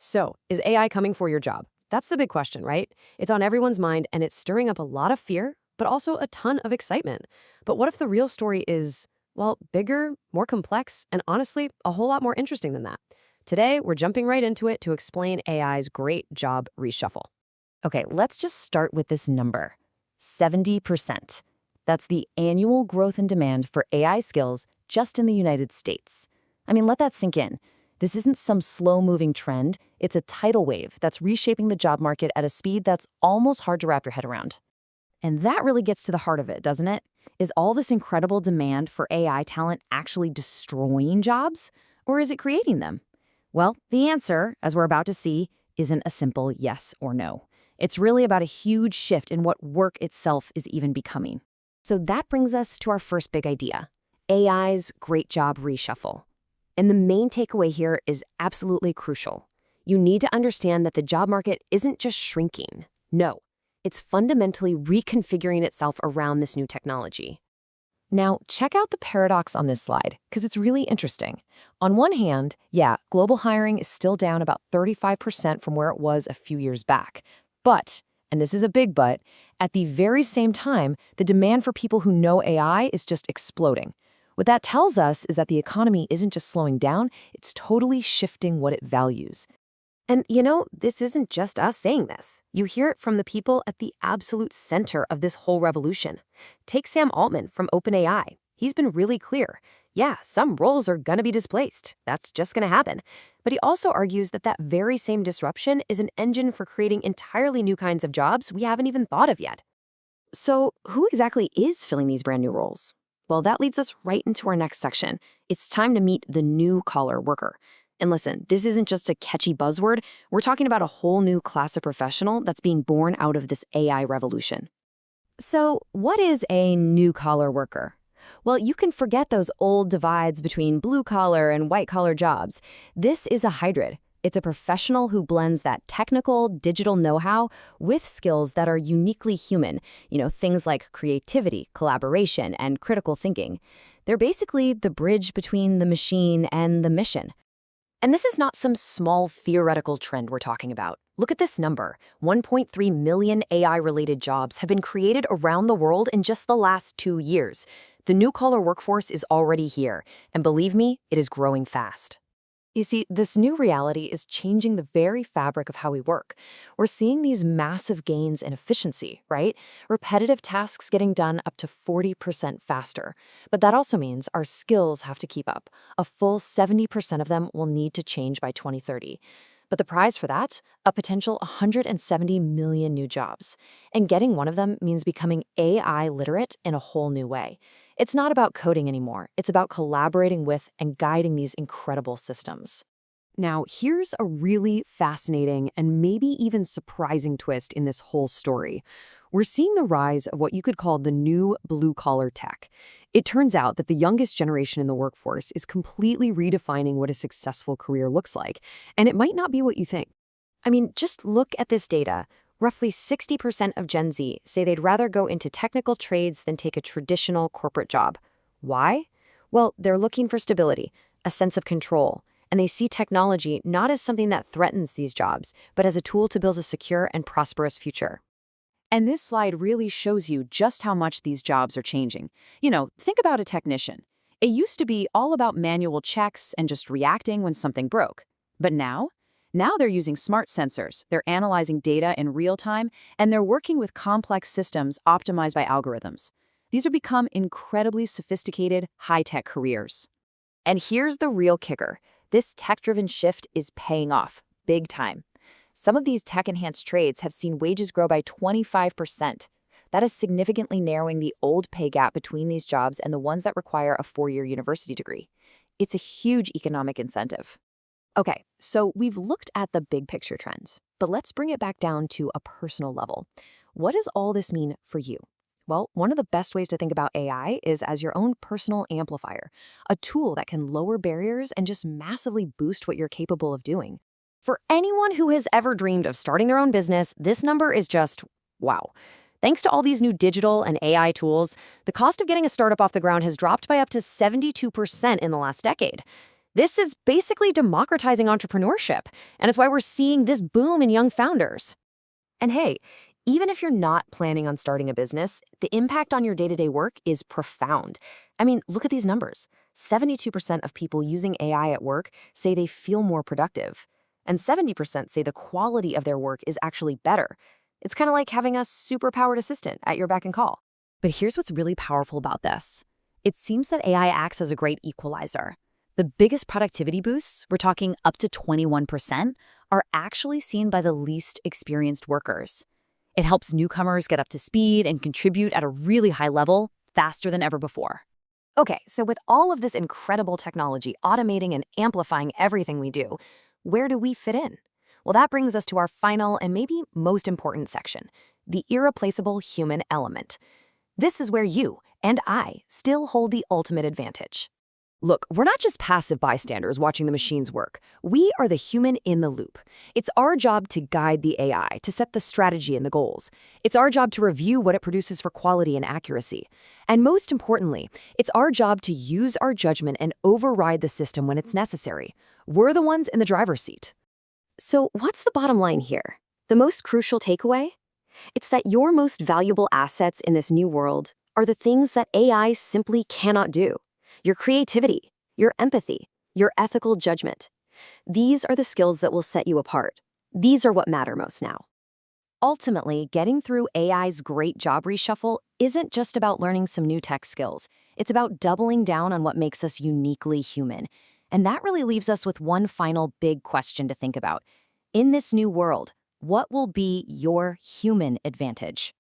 So, is AI coming for your job? That's the big question, right? It's on everyone's mind and it's stirring up a lot of fear, but also a ton of excitement. But what if the real story is, well, bigger, more complex, and honestly, a whole lot more interesting than that? Today, we're jumping right into it to explain AI's great job reshuffle. Okay, let's just start with this number 70%. That's the annual growth in demand for AI skills just in the United States. I mean, let that sink in. This isn't some slow moving trend, it's a tidal wave that's reshaping the job market at a speed that's almost hard to wrap your head around. And that really gets to the heart of it, doesn't it? Is all this incredible demand for AI talent actually destroying jobs, or is it creating them? Well, the answer, as we're about to see, isn't a simple yes or no. It's really about a huge shift in what work itself is even becoming. So that brings us to our first big idea, AI's great job reshuffle. And the main takeaway here is absolutely crucial. You need to understand that the job market isn't just shrinking. No, it's fundamentally reconfiguring itself around this new technology. Now, check out the paradox on this slide, because it's really interesting. On one hand, yeah, global hiring is still down about 35% from where it was a few years back. But, and this is a big but, at the very same time, the demand for people who know AI is just exploding. What that tells us is that the economy isn't just slowing down, it's totally shifting what it values. And this isn't just us saying this. You hear it from the people at the absolute center of this whole revolution. Take Sam Altman from OpenAI. He's been really clear. Yeah, some roles are going to be displaced. That's just going to happen. But he also argues that that very same disruption is an engine for creating entirely new kinds of jobs we haven't even thought of yet. So who exactly is filling these brand new roles? Well, that leads us right into our next section. It's time to meet the new-collar worker. And listen, this isn't just a catchy buzzword. We're talking about a whole new class of professional that's being born out of this AI revolution. So what is a new-collar worker? Well, you can forget those old divides between blue-collar and white-collar jobs. This is a hybrid. It's a professional who blends that technical, digital know-how with skills that are uniquely human, things like creativity, collaboration, and critical thinking. They're basically the bridge between the machine and the mission. And this is not some small theoretical trend we're talking about. Look at this number. 1.3 million AI-related jobs have been created around the world in just the last 2 years. The new-collar workforce is already here, and believe me, it is growing fast. You see, this new reality is changing the very fabric of how we work. We're seeing these massive gains in efficiency, right? Repetitive tasks getting done up to 40% faster. But that also means our skills have to keep up. A full 70% of them will need to change by 2030. But the prize for that? A potential 170 million new jobs. And getting one of them means becoming AI literate in a whole new way. It's not about coding anymore. It's about collaborating with and guiding these incredible systems. Now, here's a really fascinating and maybe even surprising twist in this whole story. We're seeing the rise of what you could call the new blue-collar tech. It turns out that the youngest generation in the workforce is completely redefining what a successful career looks like, and it might not be what you think. I mean, just look at this data. Roughly 60% of Gen Z say they'd rather go into technical trades than take a traditional corporate job. Why? Well, they're looking for stability, a sense of control, and they see technology not as something that threatens these jobs, but as a tool to build a secure and prosperous future. And this slide really shows you just how much these jobs are changing. Think about a technician. It used to be all about manual checks and just reacting when something broke. But now they're using smart sensors, they're analyzing data in real time, and they're working with complex systems optimized by algorithms. These have become incredibly sophisticated, high-tech careers. And here's the real kicker. This tech-driven shift is paying off, big time. Some of these tech-enhanced trades have seen wages grow by 25%. That is significantly narrowing the old pay gap between these jobs and the ones that require a 4-year university degree. It's a huge economic incentive. Okay, so we've looked at the big picture trends, but let's bring it back down to a personal level. What does all this mean for you? Well, one of the best ways to think about AI is as your own personal amplifier, a tool that can lower barriers and just massively boost what you're capable of doing. For anyone who has ever dreamed of starting their own business, this number is just wow. Thanks to all these new digital and AI tools, the cost of getting a startup off the ground has dropped by up to 72% in the last decade. This is basically democratizing entrepreneurship, and it's why we're seeing this boom in young founders. And hey, even if you're not planning on starting a business, the impact on your day-to-day work is profound. I mean, look at these numbers. 72% of people using AI at work say they feel more productive, and 70% say the quality of their work is actually better. It's kind of like having a superpowered assistant at your beck and call. But here's what's really powerful about this. It seems that AI acts as a great equalizer. The biggest productivity boosts, we're talking up to 21%, are actually seen by the least experienced workers. It helps newcomers get up to speed and contribute at a really high level faster than ever before. Okay, so with all of this incredible technology automating and amplifying everything we do, where do we fit in? Well, that brings us to our final and maybe most important section, the irreplaceable human element. This is where you and I still hold the ultimate advantage. Look, we're not just passive bystanders watching the machines work. We are the human in the loop. It's our job to guide the AI, to set the strategy and the goals. It's our job to review what it produces for quality and accuracy. And most importantly, it's our job to use our judgment and override the system when it's necessary. We're the ones in the driver's seat. So what's the bottom line here? The most crucial takeaway? It's that your most valuable assets in this new world are the things that AI simply cannot do. Your creativity, your empathy, your ethical judgment. These are the skills that will set you apart. These are what matter most now. Ultimately, getting through AI's great job reshuffle isn't just about learning some new tech skills. It's about doubling down on what makes us uniquely human. And that really leaves us with one final big question to think about. In this new world, what will be your human advantage?